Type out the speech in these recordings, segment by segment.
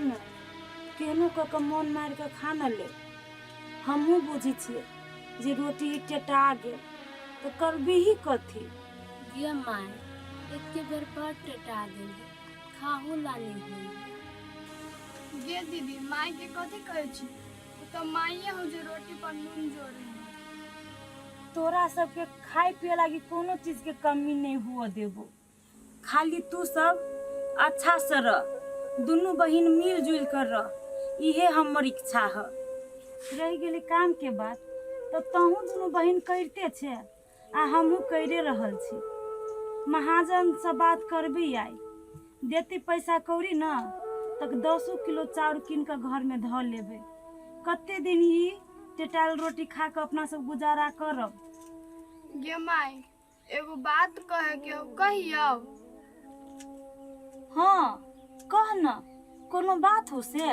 न केहनो क मन मार के खा न ले। हमहू बुझी छे जे रोटी टेटा गेल तो करबी ही कथी। गे माय एके बेर पर टेटा गेल खाहू लानी हुई। गे दीदी माई के कथी कहै छी, तो माइए हो जे रोटी पर नून जोड़े। तोरा सबके खाए पिए लागी कोनो चीज के कमी नहीं हुआ देबो। खाली तू सब अच्छा से रह, दोनों बहन मिलजुल कर रह, इहे हमर इच्छा है। रह गेली काम के बात तो तहू दोनों बहन करते छे आ हमहू करे रहल छी। महाजन से बात करबी आई देती पैसा कौड़ी न तक 10 किलो चाउर कीन के घर में ध लेबे। कते दिन ही टेटाल रोटी खा के अपना सब गुजारा करब। गे माई एगो बात कहे के हो, कहियो। हाँ कह न, कोनो बात हो से।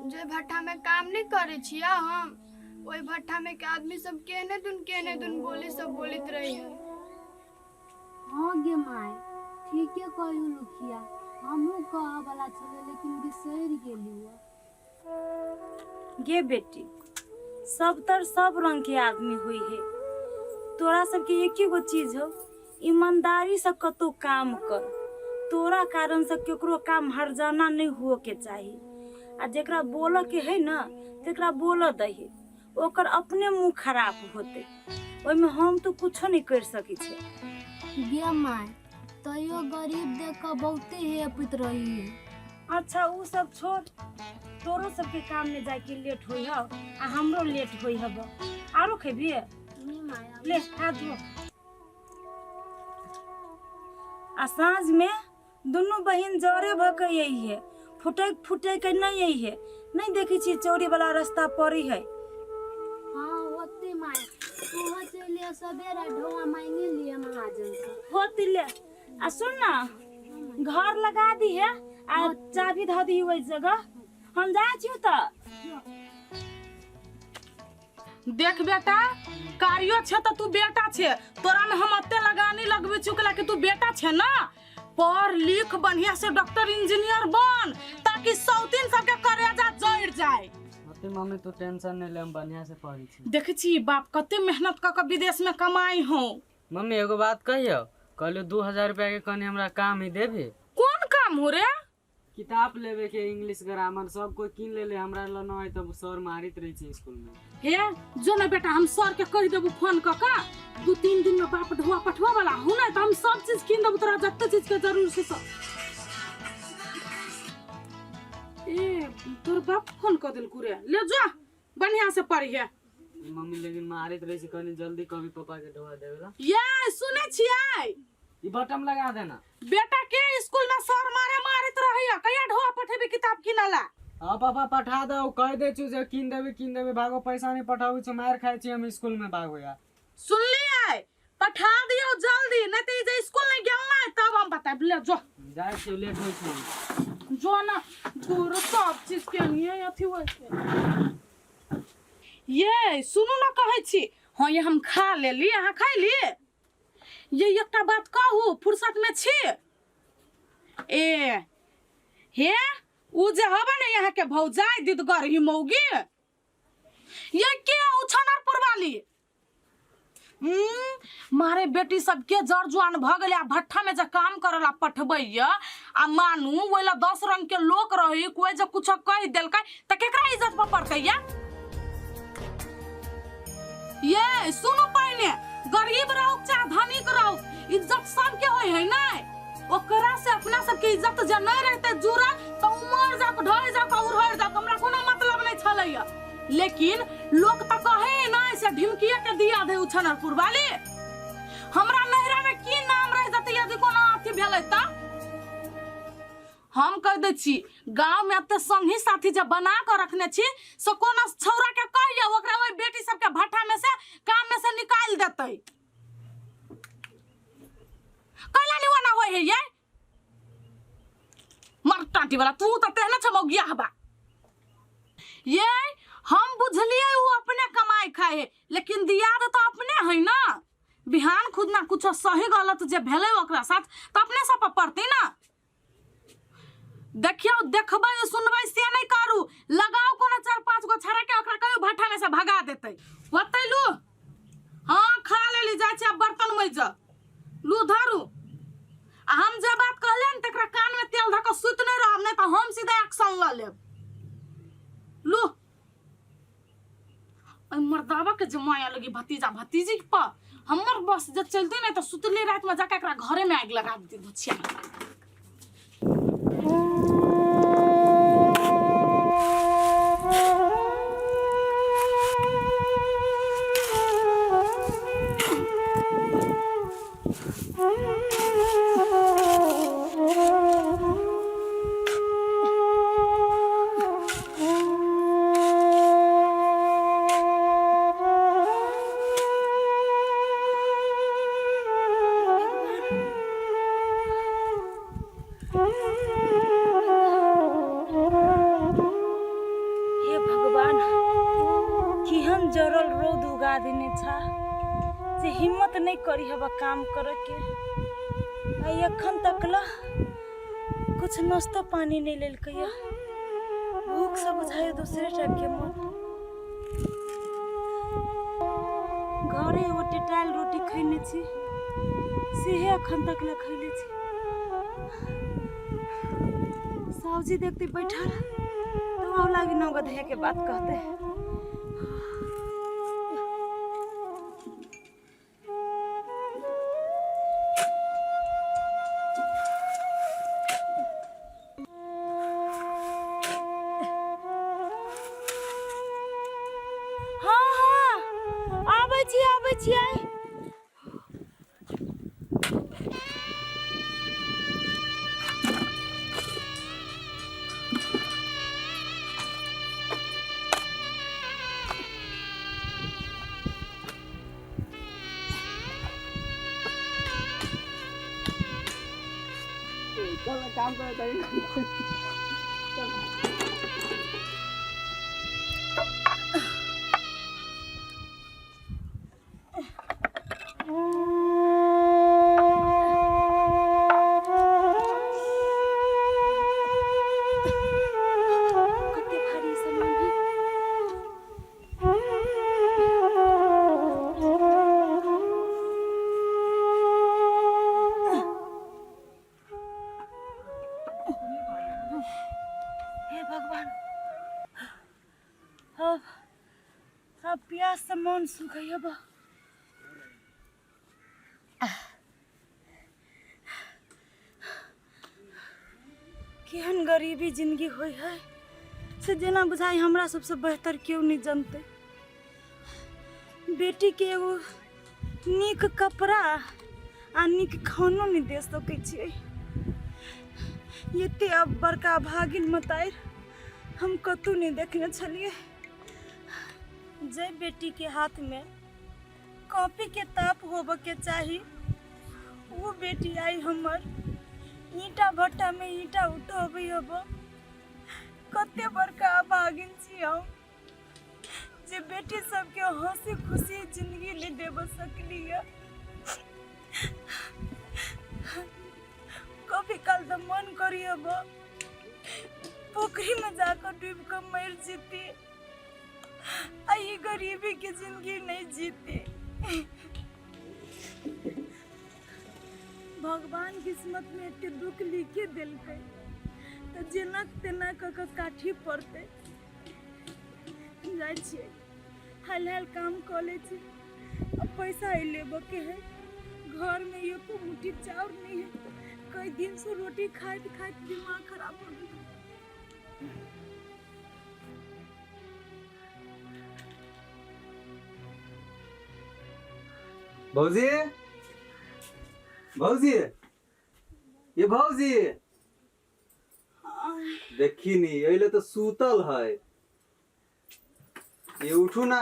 जे भट्ठा में काम नहीं करे छिया हम, वही भट्ठा में के आदमी सब केने दुन बोली सब बोलित रही है। हाँ गे माय ठीके कहू लुखिया, हमहू कह वाला छले लेकिन बिसर गेली। गे बेटी सब तर सब रंग के आदमी हुई है। तोरा सबके एक ही गो चीज हो, ईमानदारी से कतो काम कर। तोरा कारण से केकरो काम हरजाना नहीं हो के चाहिए। आ जेकरा बोल के है ना तेकरा बोल दही, ओकर अपने मुंह खराब होते। ओइमे हम तो कुछो नहीं कर सकी छे। गे माय तैयो गरीब देख के बहुते हेपित रही है। अच्छा उ सब छोड़, तोरो सबके काम में जाए के लेट होई है आ हमरो लेट होई है। आरो खेबी ले हाथ धो। आ साँझ में दोनों बहन जरे भके यही है, फुटे के नहीं यही है। नहीं देखी छी चौड़ी वाला रास्ता पड़ी है। हाँ होती माय तू चले सवेरे ढोआ मांगे लिए महाजन से होती ले। आ सुन ना घर लगा दी है आ चाबी ध दी वही जगह हम जा छी त। देख बेटा कार्यो छे तो तू बेटा छे, तोरा में हम अत्ते लगानी लगबे चुकला कि तू बेटा छे ना। पढ़ लिख बढ़िया से डॉक्टर इंजीनियर बन ताकि सौतीन सबके करेजा जड़ जाए। अते मम्मी तू टेंशन नहीं ले, हम बढ़िया से पढ़ी छी। देख छी बाप कते मेहनत क के विदेश में कमाई हो। मम्मी एगो बात कहियो, कहलो 2000 रुपया के कने हमरा काम ही देबे। कौन काम हो रे? किताब लेवे के इंग्लिश ग्रामर सब कोई किन ले हमरा ल न है तब सर मारित रही छे स्कूल में। हे जो ना बेटा हम सर के कह देबू फोन क का 2-3 दिन में बाप ढुआ पठवा वाला हो ना, तो हम सब चीज किन देबू तोरा जत्ते चीज के जरूर से सब। ए तोर बाप फोन क देल कुरे ले जा बढ़िया से पढ़िए। मम्मी लेकिन मारित रही छे, कनी जल्दी कभी पापा के ढुआ देवेला। ये सुने छियै ई बटम लगा देना। बेटा के स्कूल में सर मारित रहिया कहिया ढोआ पठेबे किताब किनला। हां पापा पठा दो, कह दे छु जे किन देबे भागो, पैसा नहीं पठाऊ छ मार खाई छी हम स्कूल में भागो यार। सुन लियै पठा दियो जल्दी, नहीं तो जे स्कूल नहीं गेल ना तब हम बताब। ले जो जाय छी लेट होई छी। जो ना दूर सब चीज के लिए अथी होय छै। ये सुनु ना कहै छी, हां ये हम खा लेली, अहाँ खाइली। ये एकटा बात कहू फुर्सत में छी। ए हे उ जे हबे ने यहाँ के भौजाई दीदगर ही मौगी, ये के उछनरपुर वाली मारे बेटी सबके जड़ जुआन भ गेले। आ भट्ठा में जे काम करला पठबैया आ मानू ओइला 10 रंग के लोक रही, कोई जे कुछ कह देलकै त केकरा इज्जत पर पड़तै या? ये सुनो पहिने, गरीब रहो चाहे धनिक रहो इज्जत सबके होय है ना। ओकरा से अपना सबके इज्जत जे नहीं रहते जुड़ा तो उमर जाक ढोय जाक उड़हर जाक हमरा कोनो मतलब नहीं छलैया। लेकिन लोग त कहे ना से ढिमकिया के दिया दे उछनरपुर वाली। हमरा नहरा में की नाम रह जते यदि कोनो अथी भेलै त हम कह दे छी गांव में अते संगी साथी जे बना के रखने छी से कोनो छौरा के कहियो ओकरा ओइ बेटी सबके भट्ठा में से काम में से निकाल देतै। कैला निवा ना होय है ये मर टांटी वाला तू त तेहना छमौगिया हबा। ये हम बुझलिए वो अपने कमाई खाए है, लेकिन दियाद तो अपने है ना। बिहान खुद ना कुछ सही गलत जे भेले ओकरा साथ तो अपने सब पर पड़ती ना। देखियो देखबै सुनबै से नहीं करू। लगाओ कोनो 4-5 गो छड़ा के ओकरा कहियो भट्ठा में से भगा देतै। होतै लू। हां खा लेली जाय छै बर्तन में जा। लू धरू। आ हम जे बात कहले न तकरा कान में तेल धक सुत नहीं रहब नहीं त हम सीधा एक्शन ल लेब। लू। ओइ मर्दावा के जमाया लगी भतीजा भतीजी पर हमर बस जे चलते नहीं त सुतले रात में जाके एकरा घरे में आग लगा दी धुछिया। हे भगवान केहन जरल रौद उगा देने छा जे हिम्मत नहीं करी हवा काम करे के। आई अखन तक ला कुछ नाश्ता पानी नहीं लेल कहिया। भूख से बुझाए दूसरे टाइप के मन। घरे वो टेटाइल रोटी खैने छी सेहे अखन तक ला खैले छी। सावजी देखते बैठल तो लागी नौ गधे के बात कहते हैं। हाँ आबै छी आई। काम करता है। कते भारी सामान है। हे भगवान अब प्यास से मन सूख गया बा। केहन गरीबी जिंदगी होई है से जेना बुझाई हमरा सबसे बेहतर क्यों नहीं जानते। बेटी के एगो नीक कपड़ा आ नीक खानो नहीं दे सकै छियै। एते अब बड़का भागिन मतायर हम कतौ नहीं देखने छलिए। जे बेटी के हाथ में कॉपी के ताप होबे के चाही वो बेटी आई हमर ईटा भट्टा में ईटा उठोबे हब। कते बड़का भागिन छी हम जे बेटी सबके हंसी खुशी जिंदगी ले देब सकलिए। कभी काल तो मन करी अब पोखरी में जाकर डूब कर मर जीती। आई गरीबी की जिंदगी नहीं जीती। भगवान किस्मत में एते दुख लिखे दिलकै तो जेना तेना क काठी पड़ते। जाय छियै हाल हाल काम कर ले छी। अब पैसा लेबो के है। घर में ये तो मुट्ठी चाउर नहीं है। कई दिन से रोटी खाते खाते दिमाग खराब हो गया। भौजी भौजी ये भौजी देखी नहीं अइले तो सूतल है। ये उठू ना।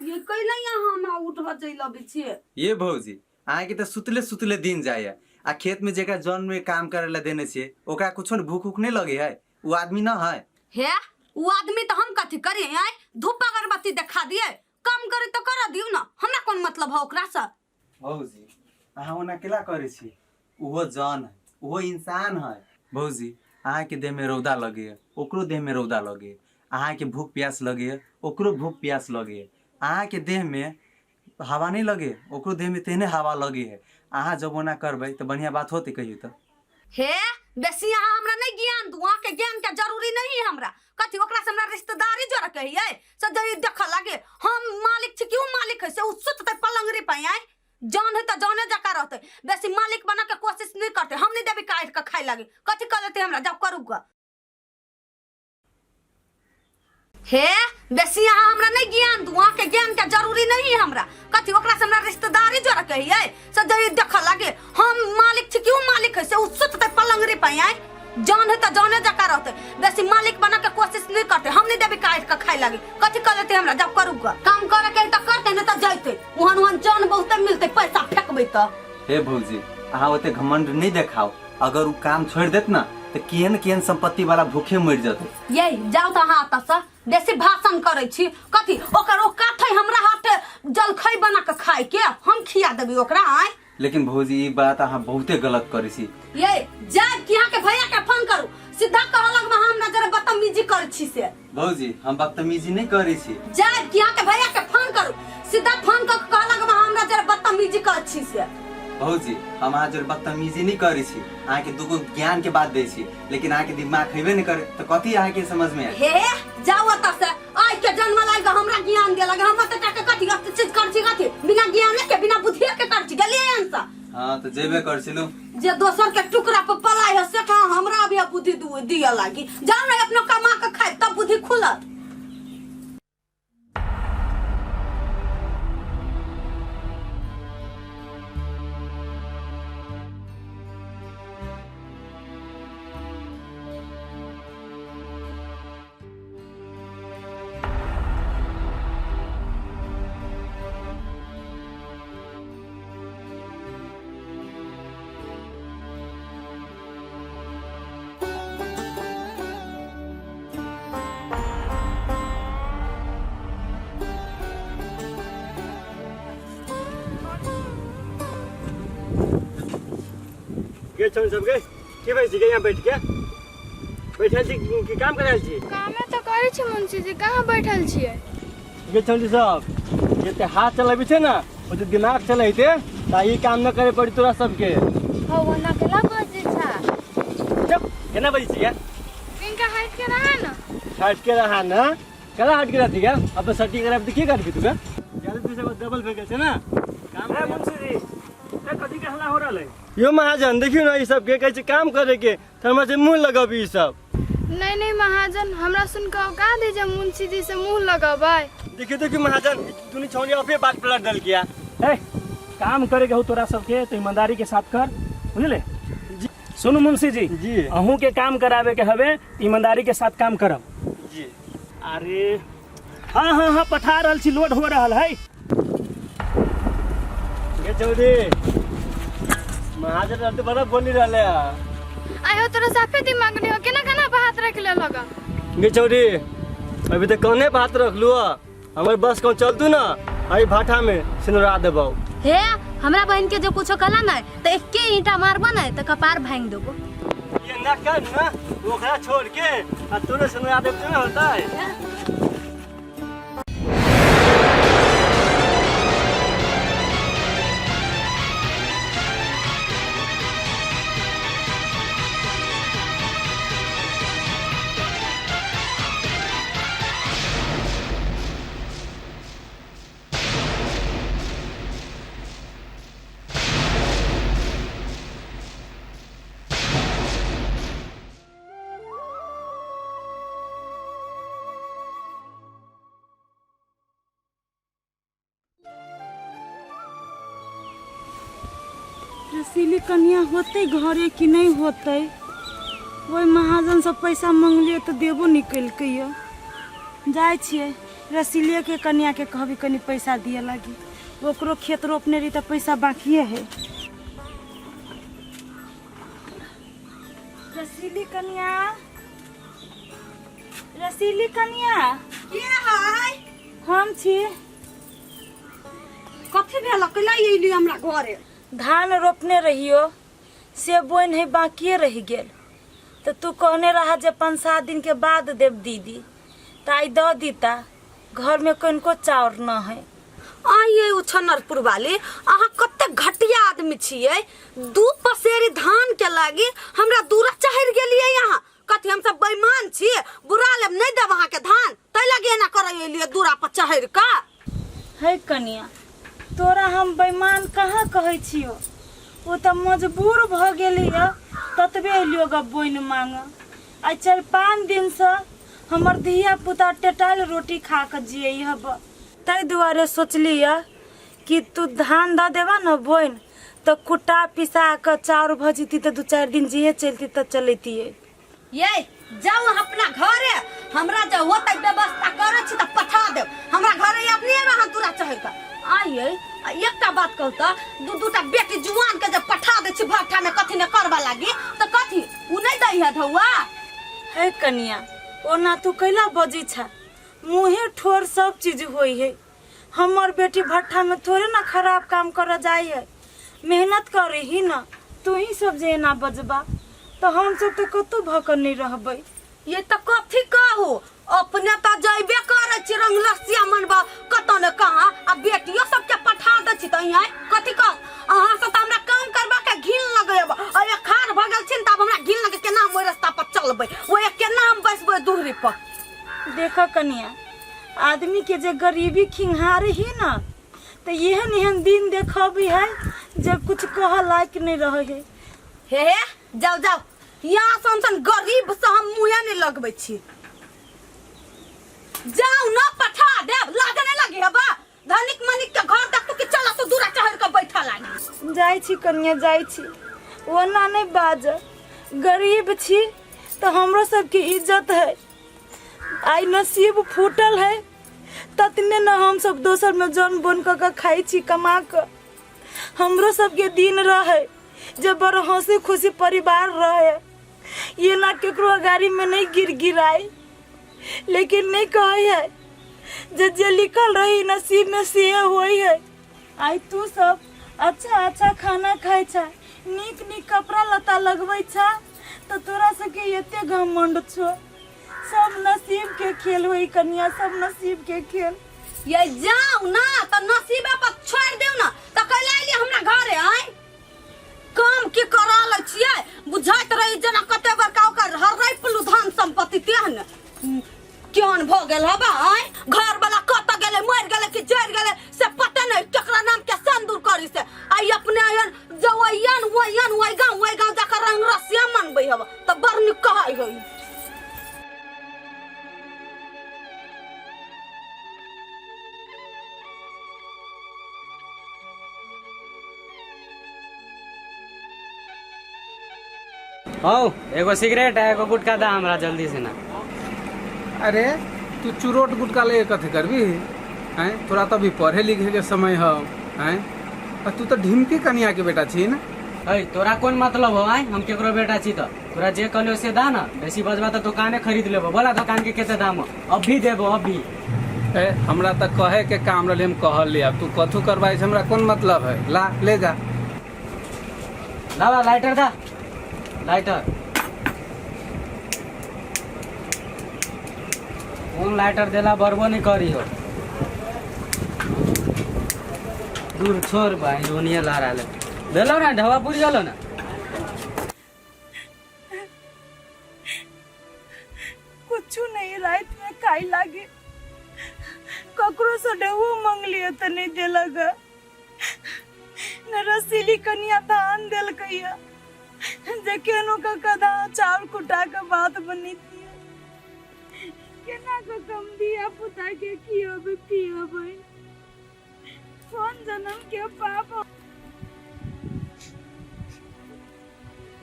ये कैला यहाँ हमरा उठवा चल अबै छियै। ये भौजी अहाँ के तो सुतले सुतले दिन जाए आ खेत में जेकरा जन में काम करे ला देने छे ओकरा कुछो भूख उख नहीं लगे है। वो आदमी ना है। हे वो आदमी तो हम कथी करिए हैं? धूप अगरबत्ती दिखा दिए काम करे तो कर दियो ना। हमरा कौन मतलब है ओकरा से? भौजी अहाँ ओना केला करे छी? वो जन है वो इंसान है। भौजी अहाँ के देह में रौदा लगे ओकरो देह में रौदा लगे, अहाँ के भूख प्यास लगे ओकरो भूख प्यास लगे, अहाँ के देह में हवा नहीं लगे ओकरो देह में तेहने हवा लगे है। अहाँ जब ओना करबै तो बढ़िया बात होते कहियो तो। हे बेसी अहाँ हमरा नहीं ज्ञान दू, अहाँ के ज्ञान के जरूरी नहीं है हमरा। कथी ओकरा से हमरा रिश्तेदारी जोड़ कहिए से जरी देख लगे हम मालिक छी, क्यों मालिक है से उ सुतते पलंगरी पे आए जान है तो जाने जका रहते। बेसी मालिक बना के कोशिश नहीं करते, हम नहीं देबी काट के खाए लगे। कथी कर लेते हमरा जब करूगा। हे बेसी अहाँ हमरा नहीं ज्ञान दू, अहाँ के ज्ञान के जरूरी नहीं है हमरा। कथी ओकरा से हमरा रिश्तेदारी जोड़ कहिए से जरी देख लगे हम मालिक छी, क्यों मालिक है से उ सुतते पलंगरी पे आए जान है तो जाने जका रहते। बेसी मालिक बना के कोशिश नहीं करते, हम नहीं देबी काट के खाए लगे। कथी कर लेते हमरा जब करूगा। काम करे के तो करते नहीं तो जाते वहां वहां जान बहुते मिलते पैसा फेंकबे तो। हे भौजी अहाँ ओते घमंड नहीं देखाओ, अगर उ काम छोड़ देत ना तो केहन केहन संपत्ति वाला भूखे मर जते। ये जाओ तो हाथ से बेसी भाषण करे छी। कथी ओकर ओ काथे हमरा हाथ जलखै बना के खाए के हम खिया देबी ओकरा आए। लेकिन भौजी ई बात अहाँ बहुते गलत करे छी। ये जाब कि यहाँ के भैया के फोन करू सीधा कहलक में हम नजर बदतमीजी करे छी से। भौजी हम बदतमीजी नहीं करे छी। जाब कि यहाँ के भैया के फोन करू सीधा फोन कर कहलक में हम नजर बदतमीजी करे छी से। भौजी हम अहाँ जर बदतमीजी नहीं करे छी, अहाँ के दुगो ज्ञान के बात दे छी, लेकिन अहाँ के दिमाग खइबे नहीं करे तो कथी अहाँ के समझ में आए। हे जाओ त से आई के जन्म लाग हमरा ज्ञान दे लगे। हम त का कथी चीज कर छी कथी बिना ज्ञान के बिना बुद्धि के कर छी गेलिए आंसर। हाँ तो जेबे कर छिलू जे दोसर के टुकड़ा पर पलाई है से कहां हमरा भी बुद्धि दिया लागी। जाओ ना अपना कमा के खाए तब बुद्धि खुलत। गे छोड़ सब गे के भाई जी यहाँ बैठ के बैठल छी की काम करल छी। कामे तो करे छी मुंशी जी, कहाँ बैठल छिए। गे छोड़ सब ये ते हाथ चलाबी छे ना ओ जो दिमाग चलाइते ता ई काम न करे पड़ी तोरा सबके। हो वना केला बजे छा जब केना बजी छी इनका हट के रहा ना। हट के रहा ना कला हट के रहती क्या अब सटी कर अब की कर भी तू का ज्यादा पैसे को डबल फेंके छे ना काम है मुंशी जी। ए कथी के हल्ला हो रहल है यो महाजन देखियो ना ई सब के कहै छै काम करे के त हमरा से मुंह लगाबी ई सब। नहीं नहीं महाजन हमरा सुन के औका दे जे मुंशी जी से मुंह लगाबै। देखियो देखियो महाजन तूने छोड़ी अपने बात पलट दल किया। ए काम करे के हो तोरा सबके तो ईमानदारी के साथ कर बुझले। सुनु मुंशी जी जी अहूँ के काम करावे के हवे ईमानदारी के साथ काम करब जी। अरे हाँ हाँ हाँ पठा रहल छी लोड हो रहल है। गे चौधरी महाजन तो बड़ा बोली रहले आयो तोरा साफे दिमाग नहीं हो केना खाना पे हाथ रख ले लगा। गे चौधरी अभी तक कौने पे हाथ रख लू हमारे बस कौन चलतू ना आई भाटा में सिनुरा देबो। हे हमरा बहन के जो कुछो कला ना तो एके ईंटा मारबो ना तो कपार भांग देबो। ये ना कर ना ओकरा छोड़ के आ तोरे सिनुरा देब ना होता है। रसीली कन्या होते घरे कि नहीं होते वही महाजन से पैसा मांगलिए तो देबो निकल के जाए छिए रसीलिए के कन्या के कहबी कनी पैसा दिए लगी ओकरो खेत रोपने रही तो पैसा बाकिए है। रसीली कन्या रसीली कन्या के हाय हम छी। कथी भेल कला एली हमरा घरे। धान रोपने रहियो से बोइन है बाकिए रह गेल तो तू कहने रहा जे 5-7 दिन के बाद देव दीदी, ताई दो दीता, घर में कनको चाउर न है। आइए उछनरपुर वाले, अहाँ कते घटिया आदमी छियै। 2 पसेरी धान के लागी हमरा दूरा चढ़ गेलिए यहाँ। कथी हम सब बेईमान छियै? बुरा लेब नहीं देब अहाँ के धान, तै लगे एना करे लिए दूरा पर चढ़ का। है कनिया, तोरा हम बेईमान कहाँ कहै छियो, वो तो मजबूर भ गेली है, ततबे एलियो ग बोइन मांग। आ 4-5 दिन से हमर धिया पुता टेटाल रोटी खा के जिये हब, ताहि दुआरे सोचली है कि तू धान द देवा न बोइन, तो कुटा पिसा के चाउर भजीती तो 2-4 दिन जिहे चलती तो चलती है। ये जाओ अपना घरे, हमरा जो होतै व्यवस्था करे छी त पठा देब। हमरा घरे अपने वहां दूरा चढ़ का। आइए एकटा बात कहू त, 2-2टा बेटी जुआन के जब पठा दे छी भाठा में, कथी ने करबा लागी त कथी उ नहीं दै है धौआ? है कनिया, ओना तू कैला बजी छा, मुहे ठोर सब चीज होई है। हमर बेटी भट्ठा में थोड़े ना खराब काम कर जाई है, मेहनत करे ही ना। तू ही सब जे ना बजबा तो हम सब तो कतो भकर नहीं रहबै। ये त कथी कहू, अपने त जइबे करे छी रंगलसिया मनबा कतो ने कहा, आ बेटियो सबके पठा दे छी त यहाँ कथी कह। अहाँ से त हमरा काम करबा के घिन लगेब, अरे खार भ गेल छिन त अब हमरा घिन लगे केना मोर रास्ता पर चलबै, ओए केना हम बसबै दूरी पर। देखा कनिया, आदमी के जे गरीबी खिंहार ही ना, तो एहन एहन दिन देखबी है जब कुछ कह लायक नहीं रहे है। हे जाओ जाओ, यहाँ सन गरीब से हम मुँहे नहीं लगबै छी। जाओ ना पठा देब, लागे नहीं लगी है बा। धनिक मनिक के घर देख के चला तो दूरा चढ़ के बैठा लागी। जाई छी कनिया, जाई छी, ओना नहीं बाज। गरीब छी तो हमरो सबके इज्जत है। आई नसीब फूटल है ततने न हम सब दोसर में जन बन के खाई छी कमा के। हमरो सबके दिन रहे जब बड़ हंसी खुशी परिवार रहे, ये ना केकरो गाड़ी में नहीं गिराई, लेकिन नहीं कहे है जे लिखल रही नसीब में से होई है। आई तू सब अच्छा खाना खाई छा, नीक कपड़ा लता लगबै छा, तो तोरा सबके एते घमंड छो। सब नसीब के खेल होई कन्या, सब नसीब के खेल। ये जाओ ना तो नसीबे पर छोड़ देव ना, तो कैला लिए हमरा घरे आई काम की करा ल छियै। बुझाइत रही जना कते बड़का ओकर हरई पुलु धान संपत्ति तेहन क्यों भ गेल हबा। आई घर वाला कत गेले, मर गेले कि जर गेले से पता नहीं, केकरा नाम के संदूर करी से। आई अपने आयन जवैयन वही गांव जाकर रंग रसिया मनबै हबा त बड़ निक कहै होई। हौ एगो सिगरेट है, एगो गुटखा दा हमरा जल्दी से ना। अरे तू चुरोट गुटका ले कथी करबी हैं? तोरा तो अभी पढ़े लिखे के समय है हैं? तू तो ढिमकी कनिया के बेटा छी ना। है तोरा कौन मतलब हो? आई हम केकरो बेटा छी तो तोरा जे कहलो से दा ना। बेसी बजबा तो दुकाने खरीद लेबो। बोला दुकान के केते दाम अभी देबो अभी। हमरा तो कहे के काम रहे, हम कहल ले। अब तू कथू करवाई से हमरा कौन मतलब है? ला ले जा, ला लाइटर दा, लाइटर। कौन लाइटर देला बरबो नहीं करी हो। दूर छोड़ भाई, रोनिया ला रहा है। देलो ना ढवा पूरी गेलो ना। कुछ नहीं, रात में खाई लागे, ककरो से डहुओ मांग लिया तो नहीं देलगा। न रसीली कनिया धान देल कहिया, जे केनो का कदा चावल कुटा के बात बनी थी। केना को कम दिया पुता के की होबे कौन जन्म के पाप।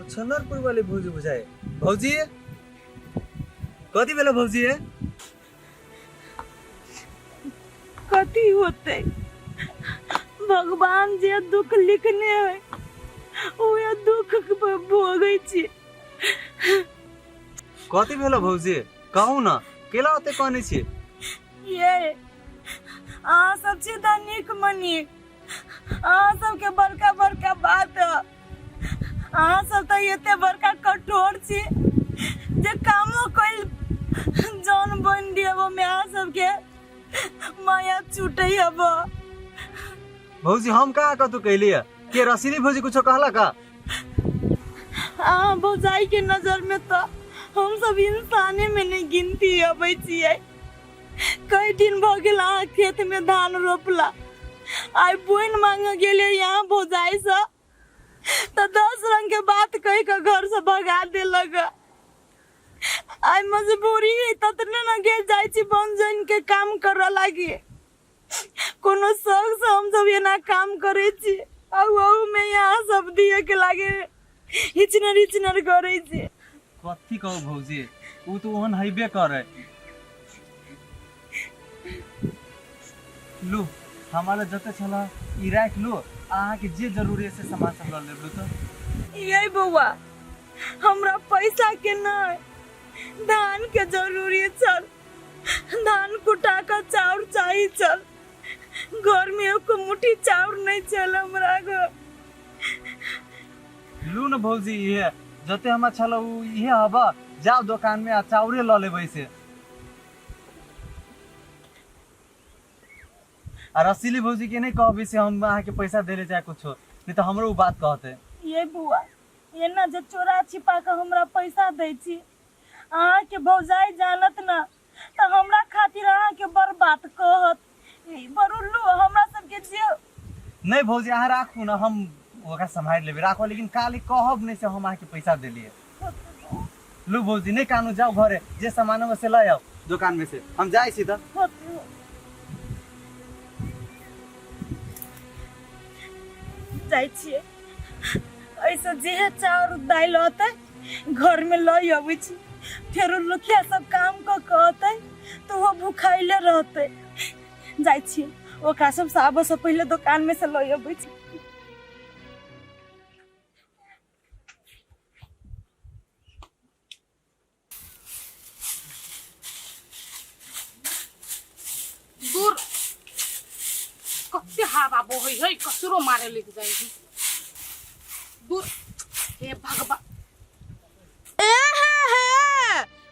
छनरपुर वाले भौजी बुझाए। भौजी कथी भेलो भौजी? कथी होते, भगवान जे दुख लिखने है वो दुख भोगै छी। कथी भेलो भौजी? कहू ना, केला होते कहने छी? ये अहाँ सब छी धनिक मनिक, अहाँ सबके बड़का बड़का बात, अहाँ सब तो एते बड़का कठोर छी जे कामो कइल जौन बन दियब में आ सबके माया छूटे अब। भौजी हम कहाँ कतू कैली है के रसीली भौजी कुछ कहला का? भौजाई के नजर में तो हम सब इंसाने में नहीं गिनती अबै छियै। कई दिन भ गेल अहाँ खेत में धान रोपला, आइ बोइन मांगे गेले यहाँ भौजाई से तो 10 रंग के बात कह के घर से भगा देलक। आइ मजबूरी है ततने न गेल जाइ छी बन जन के काम कर लागी। कोनो शौक से हम सब एना काम करे छी, आउ में यहाँ सब दिए के लागे हिचनर करे छी। कथी कहू भौजी, उ तो ओहन हइबे करे। लू हमारा जते छला ई राख लो, अहाँ के जे जरूरी है से सामान सब ल लेबू। तो यही बउआ हमरा पैसा के नहीं धान के जरूरी चल, धान कुटा का चाउर चाहिए चल। घर में एक मुट्ठी चाउर नहीं चल हमरा घर। लू न भौजी ये जते हम छला उ इहे हबा, जाओ दुकान में आ चाउरे ल लेबै से। आ रसीली भौजी के नहीं कहबी से हम अहाँ के पैसा देले चाहे कुछो, नहीं तो हमरो उ बात कहते। ये बुआ ये ना जे चोरा छिपा के हमरा पैसा दै छी, अहाँ के भौजाई जानत ना तो हमरा खातिर अहाँ के बड़ बात कहत। बरुल्लू हमरा सब के जे नहीं भौजी अहाँ राखू ना, हम ओकरा संभाल लेबे। राखो लेकिन काली कहब नहीं से हम अहाँ के पैसा देलिए। लू भौजी नहीं कानू, जाओ घरे जे सामान में से ले आओ दुकान में से, हम जाई सीधा। जाइ छियै ऐसे जे चाउर दाल होते घर में लय अबै छी, फेर लोकिया सब काम क कहते तो वो भूखाइले रहते। जाइ छियै ओकरा सब आबऽ से पहले दुकान में से लय अबै छी। दूर कते हवा बहै है, कसरो मारे लग जाएगी। दूर हे भगवान,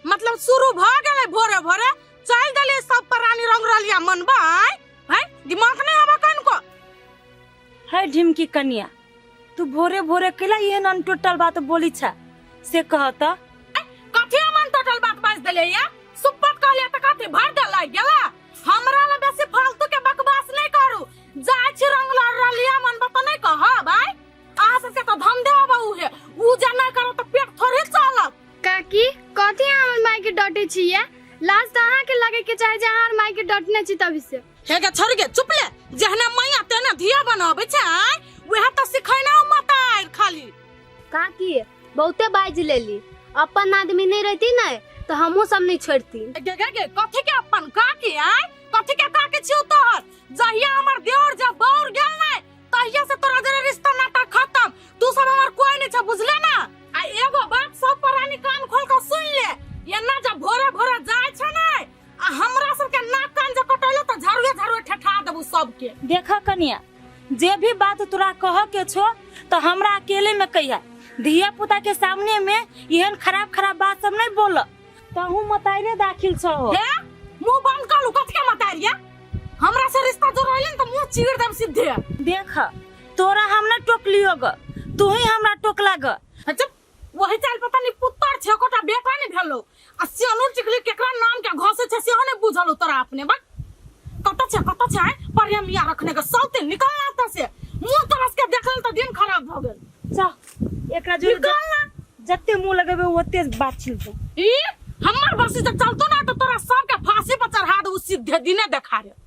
मतलब शुरू भ गेलै भोरे भोरे चल देले सब प्राणी रंग रलिया मनबा है, दिमाग नहीं हवा कन को है। ढिमकी कन्या तू भोरे भोरे केला ये नन टोटल बात बोली छा से कहता। कथि मन टोटल बात बाज देले या सुपत कहले त कथि भर देला गेला। हमरा ल बेसी फालतू के बकवास नहीं करू, जाय छी रंग रलिया मनबा त नहीं कह भाई। आ सबके तो धंधे बाबू है, उ जना करो त पेट थोड़े चलत। काकी कथी हमर माई के डटे छिया, लाज त अहाँ के लगे के चाहे जे अहाँ माई के डटने छी तभी से। हे के छोड़ के चुप ले, जहना मैया तेना धिया बनावे छै वह त सिखैना मत आर खाली। काकी बहुते बाज लेली, अपन आदमी नहीं रहती ना तो हमहू सब नहीं छोड़ती। गे कथि के अपन काकी आय, कथि के काकी छिउ तोहर। जहिया हमर देवर जब बौर गेल नै तहिया से तोरा जरे रिश्ता नाता खत्म। तू सब हमर कोई नहीं छ बुझले ना। आ एगो बात सब प्राणी कान खोल के सुन ले, ये ना जब भोरे भोरे जाय छ नै आ हमरा सब के नाक कान जे कटले त झाड़ुए ठठा देबू सबके। देखा कन्या जे भी बात तोरा कह के छो तो हमरा अकेले में कहिया, धिया पुता के सामने में एहन खराब बात सब नहीं बोल। तहू मताइरे दाखिल छो। हे मुंह बंद कर लू, कथि के मताइरिया हमरा से रिश्ता जोड़ैलन त मुंह चीर देब सीधे। देख तोरा हम न टोकलियो ग, तू ही हमरा टोकला ग। अच्छा वही चाल पता नहीं पुत्तर छे कोटा बेटा नहीं भेलो आ सियानुर चिकली केकरा नाम के घसे छे सेहो नहीं बुझलो तोरा अपने बा। कत छे पर हम या रखने के सौते निकल आता से मुंह तरस के देखल त दिन खराब भ गेल। जा एकरा जो जत्ते मुंह लगेबे ओते बात छिलतो। ई हमर बसी त चलतो ना त तोरा सब के फांसी पर चढ़ा दे, सीधे दिने देखा रे।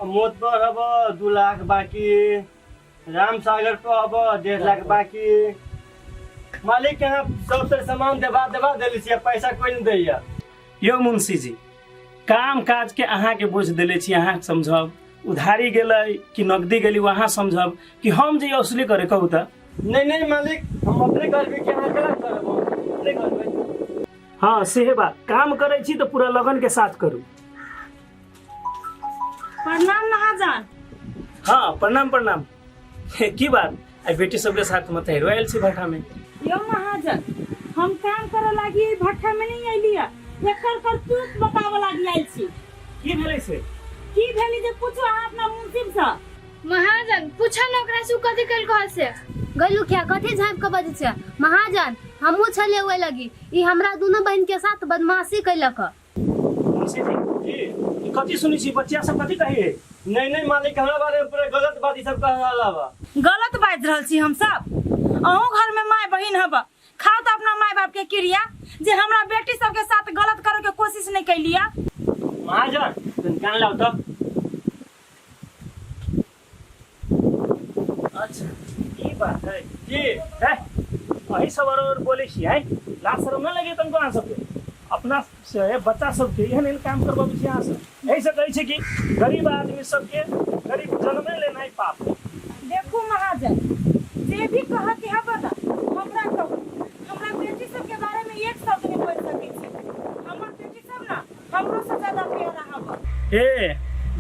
मोतबर अब 2 लाख बाकी, राम सागर को अब 1.5 लाख बाकी। मालिक के यहाँ सबसे सामान देवा देली से पैसा कोई नहीं दैया। यो मुंशी जी काम काज के अहाँ के बोझ देले छी, अहाँ समझब उधारी गेलै कि नकदी गेली वहाँ समझब कि हम जे असली करे कहू त। नहीं मालिक, हम अपने करबे कि अहाँ केना करब, अपने करबे। हाँ सेहे बात, काम करे छी तो पूरा लगन के साथ करू। प्रणाम महाजन। हाँ प्रणाम प्रणाम। की बात आई बेटी सबके साथ मत हेरवाइल छी भट्ठा में? यो महाजन, हम काम करे लागी एहि भट्ठा में नहीं अइलिया, एकर करतूत बतावे लागी आइल छी। की भेलै से? की भेली जे पूछो अहाँ अपना मुंसिब से। महाजन पूछा न ओकरा से उ कथी कल घर से। गलू क्या कथी झाँप के बजे छे? महाजन हमहू छले हुए लगी, ई हमरा दोनों बहन के साथ बदमाशी कैलक। मुंशी जी ई कथी सुनी छी? बच्चा सब कथी कहे? नहीं मालिक, हमरा बारे में पूरा गलत बात ई सब कह रहला बा। गलत बाज रहल छी हम सब? अहूँ घर में माय बहिन हब, खाओ तो अपना माय बाप के क्रिया जे हमरा बेटी सब के साथ गलत करे के कोशिश नहीं कैलिया। महाजन तुम कान लाओ तो। अच्छा ये बात है जी है, वही सब और बोले छी है, लाज शर्म न लगे तुमको? अहाँ सबके अपना से बच्चा सबके एहन काम करबाबे छी अहाँ सब। यही से कहै छी कि गरीब आदमी सबके गरीब जन्मे लेना पाप। देखू महाजन, जे भी कह के हब ना हमरा कहू, हमरा बेटी सब के बारे में एक शब्द नहीं बोल सकै छी। हमर बेटी सब ना हमरो से ज्यादा प्यारा हब। ए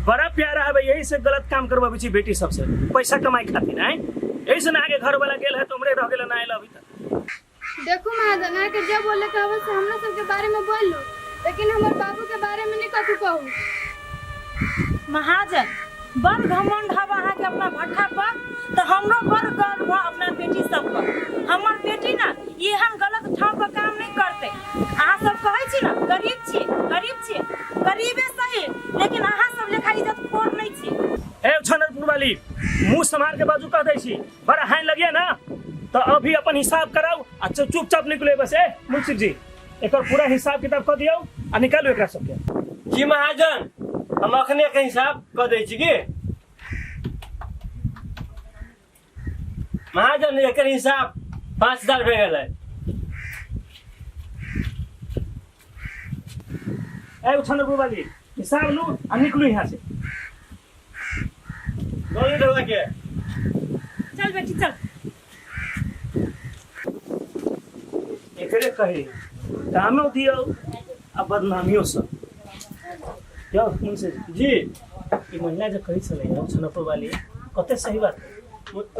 बड़ा प्यारा है, यही से गलत काम करबाबे छी बेटी सबसे पैसा कमाई खातिर है। यही से ना आगे घर वाला गेल है तो हमरे रह गेल ना आइल अभी तक। देखो महाजन, आके जब बोले कहबो से हमरा सब के बारे में बोल लो, लेकिन हमर बाबू के बारे में नहीं कथू कहू। महाजन बड़ घमंड हब अहाँ के अपना भट्ठा पर, तो हमरो बड़ गर्व बा अपना बेटी सब पर। हमर बेटी ना एहन गलत ठाव पर काम नहीं करते। अहाँ सब कहै छी ना गरीब छी, गरीबे सही, लेकिन अहाँ सब लेखा इज्जत खोर नहीं छी। ए छनरपुर वाली, मुंह संभाल के बाजू कह दै छी, बड़ा हाइन लगिया ना तो अभी अपन हिसाब कराऊ आ चुपचाप निकले बस। ए मुंशी जी एकर पूरा हिसाब किताब कर दियो आ निकालू एकरा सबके। जी महाजन, हम अखने के हिसाब कर दै छी की महाजन। एकर हिसाब 5000 भे गेलै। ए छनरपुर वाली, हिसाब लू आ निकलू यहाँ से। गोली ढोला के चल बेटी चल। एकरे कहे कामो दियो आ बदनामियो सब। यो मुंशी जी ई महिला जो कही चले हो छनरपुर वाली, कते सही बात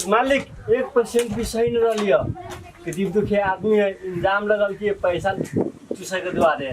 मालिक 1% भी सही न रहियो। गरीब दुखिया आदमी है, इंजाम लगल कि पैसा चूसे के दुआरे।